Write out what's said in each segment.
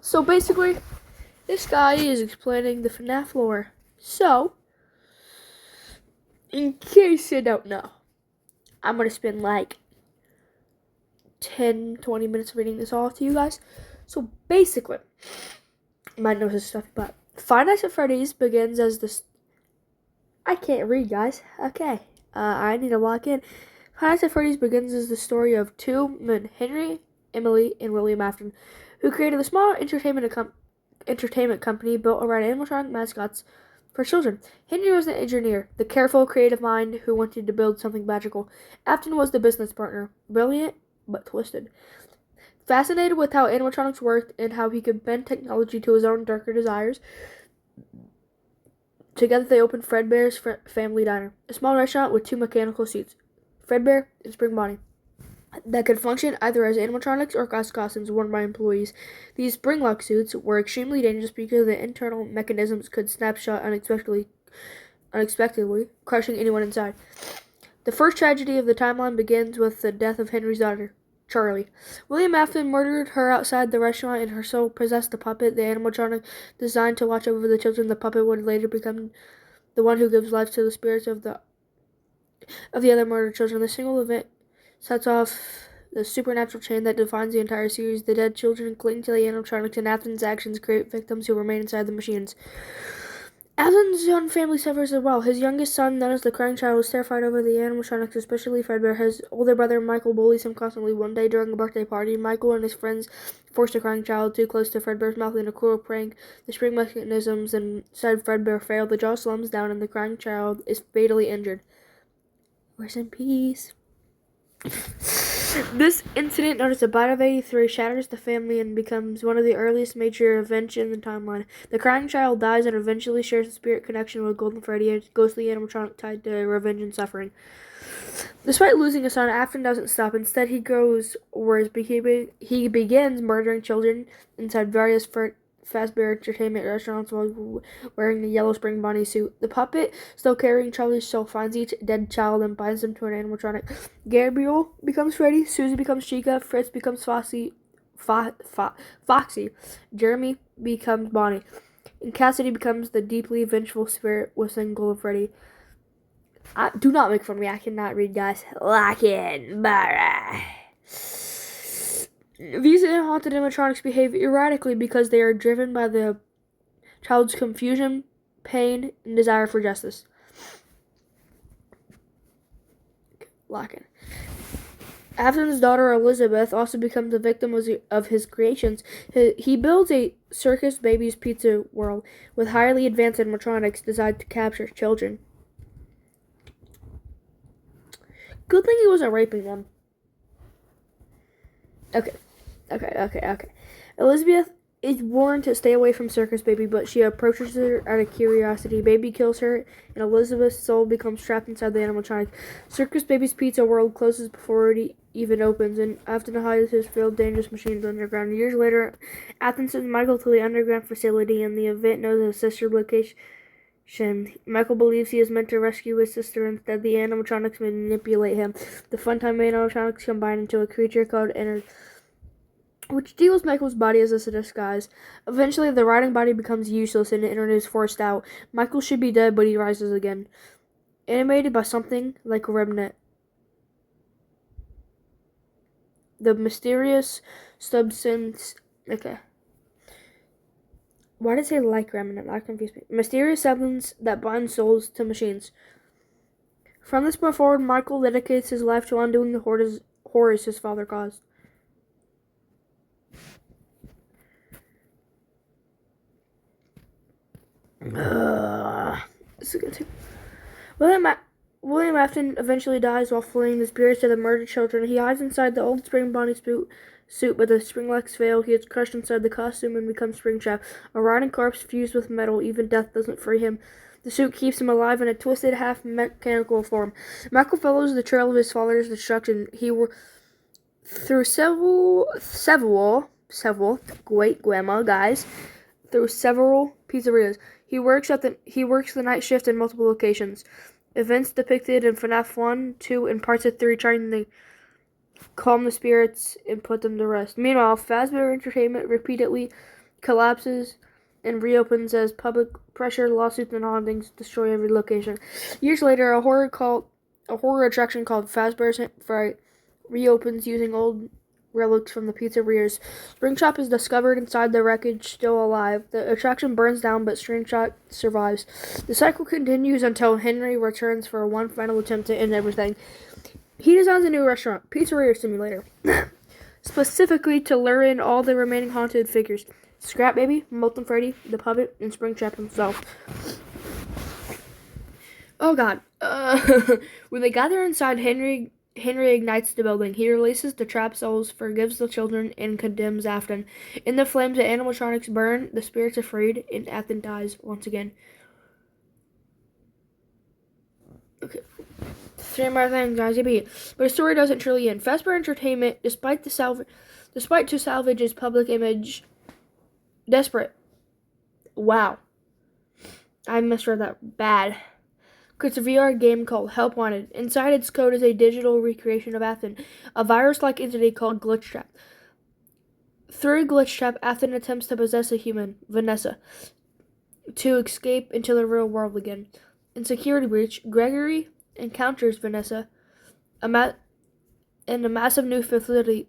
So basically, this guy is explaining the FNAF lore. So, in case you don't know, I'm going to spend like 10-20 minutes reading this all to you guys. So basically, my nose is stuffy, but Five Nights at Freddy's begins as this. I can't read, guys. Okay, I need to lock in. Five Nights at Freddy's begins as the story of two men, Henry, Emily, and William Afton, who created a small entertainment company built around animatronic mascots for children. Henry was an engineer, the careful, creative mind who wanted to build something magical. Afton was the business partner, brilliant but twisted. Fascinated with how animatronics worked and how he could bend technology to his own darker desires, together they opened Fredbear's Family Diner, a small restaurant with two mechanical seats, Fredbear and Spring Bonnie, that could function either as animatronics or as costumes worn by employees. These spring-lock suits were extremely dangerous because the internal mechanisms could snap shut unexpectedly, crushing anyone inside. The first tragedy of the timeline begins with the death of Henry's daughter, Charlie. William Afton murdered her outside the restaurant, and her soul possessed the puppet, the animatronic designed to watch over the children. The puppet would later become the one who gives life to the spirits of the other murdered children. The single event sets off the supernatural chain that defines the entire series. The dead children cling to the animatronics, and Afton's actions create victims who remain inside the machines. Afton's young family suffers as well. His youngest son, known as the Crying Child, was terrified over the animatronics, especially Fredbear. His older brother, Michael, bullies him constantly. One day during a birthday party, Michael and his friends forced a Crying Child too close to Fredbear's mouth in a cruel prank. The spring mechanisms inside Fredbear fail. The jaw slums down, and the Crying Child is fatally injured. Rest in peace. This incident, known as the Bite of 83, shatters the family and becomes one of the earliest major events in the timeline. The Crying Child dies and eventually shares a spirit connection with Golden Freddy, a ghostly animatronic tied to revenge and suffering. Despite losing a son, Afton doesn't stop. Instead, he goes worse. He begins murdering children inside various Fazbear Entertainment restaurants while wearing the yellow Spring Bonnie suit. The puppet, still carrying Charlie's soul, finds each dead child and binds them to an animatronic. Gabriel becomes Freddy, Susie becomes Chica, Fritz becomes Foxy, Jeremy becomes Bonnie, and Cassidy becomes the deeply vengeful spirit within Golden Freddy. Do not make fun of me, I cannot read, guys. Lock in, Barra. These haunted animatronics behave erratically because they are driven by the child's confusion, pain, and desire for justice. Lock in. Afton's daughter Elizabeth also becomes a victim of his creations. He builds a Circus Baby's Pizza World with highly advanced animatronics designed to capture children. Good thing he wasn't raping them. Okay. Elizabeth is warned to stay away from Circus Baby, but she approaches her out of curiosity. Baby kills her, and Elizabeth's soul becomes trapped inside the animatronic. Circus Baby's Pizza World closes before it even opens, and Afton hides his failed dangerous machines underground. Years later, Afton sends Michael to the underground facility, and the event knows a sister location. Michael believes he is meant to rescue his sister. Instead, the animatronics manipulate him. The Funtime animatronics combine into a creature called Enter, which steals Michael's body as a disguise. Eventually, the rotting body becomes useless and Enter is forced out. Michael should be dead, but he rises again. Animated by something like Remnant. The mysterious substance. Okay. Why did it say like Remnant? That confused me. Mysterious substance that binds souls to machines. From this point forward, Michael dedicates his life to undoing the horrors his father caused. This is good too. William Afton eventually dies while fleeing the spirits of the murdered children. He hides inside the old Spring Bonnie suit, but the spring locks fail. He is crushed inside the costume and becomes Springtrap, a rotting corpse fused with metal. Even death doesn't free him. The suit keeps him alive in a twisted, half-mechanical form. Michael follows the trail of his father's destruction. Through several pizzerias. He works the night shift in multiple locations. Events depicted in FNAF 1, 2, and parts of 3 trying to calm the spirits and put them to rest. Meanwhile, Fazbear Entertainment repeatedly collapses and reopens as public pressure, lawsuits, and hauntings destroy every location. Years later, a horror attraction called Fazbear's Fright reopens using old relics from the pizzerias. Springtrap is discovered inside the wreckage, still alive. The attraction burns down, but Springtrap survives. The cycle continues until Henry returns for one final attempt to end everything. He designs a new restaurant, Pizzeria Simulator, specifically to lure in all the remaining haunted figures. Scrap Baby, Molten Freddy, the puppet, and Springtrap himself. Oh god. When they gather inside, Henry ignites the building. He releases the trapped souls, forgives the children, and condemns Afton. In the flames, the animatronics burn, the spirits are freed, and Afton dies once again. Okay. 3 more things, guys. But the story doesn't truly end. Fazbear Entertainment, despite to salvage its public image, desperate. Wow. I misread that bad. It's a VR game called Help Wanted. Inside its code is a digital recreation of Afton, a virus-like entity called Glitchtrap. Through Glitchtrap, Afton attempts to possess a human, Vanessa, to escape into the real world again. In Security Breach, Gregory encounters Vanessa in a massive new facility.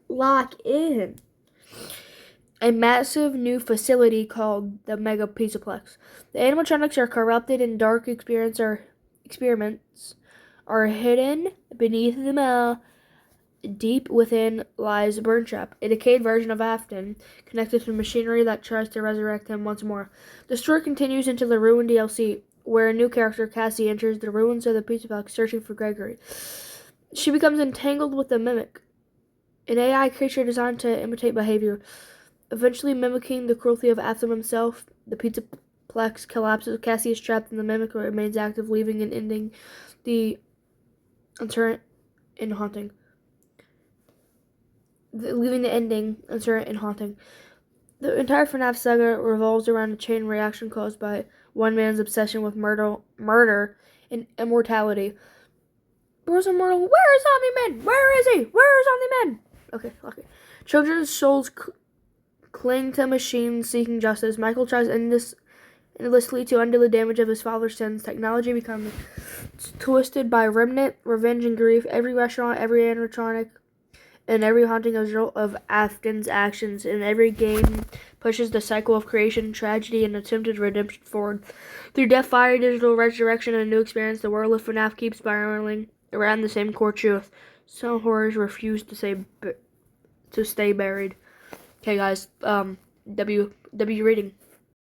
Lock in. A massive new facility called the Mega Pizzaplex. The animatronics are corrupted and dark experiments are hidden beneath them all. Deep within lies Burntrap, a decayed version of Afton, connected to machinery that tries to resurrect him once more. The story continues into the Ruin DLC, where a new character, Cassie, enters the ruins of the Pizzaplex searching for Gregory. She becomes entangled with the Mimic, an AI creature designed to imitate behavior. Eventually mimicking the cruelty of Afton himself, the Pizzaplex collapses. Cassie is trapped and the Mimic remains active, leaving and ending the uncertain and haunting. Leaving the ending uncertain and haunting. The entire FNAF saga revolves around a chain reaction caused by one man's obsession with murder and immortality. Where's Immortal? Where is Omni-Man? Where is he? Where is Omni-Man? Okay. Children's souls cling to machines seeking justice. Michael tries endlessly to undo the damage of his father's sins. Technology becomes twisted by remnant, revenge, and grief. Every restaurant, every animatronic, and every haunting is a result of Afton's actions. And every game pushes the cycle of creation, tragedy, and attempted redemption forward. Through death, fire, digital resurrection, and a new experience, the world of FNAF keeps spiraling around the same core truth. Some horrors refuse to stay buried. Okay, guys. W rating.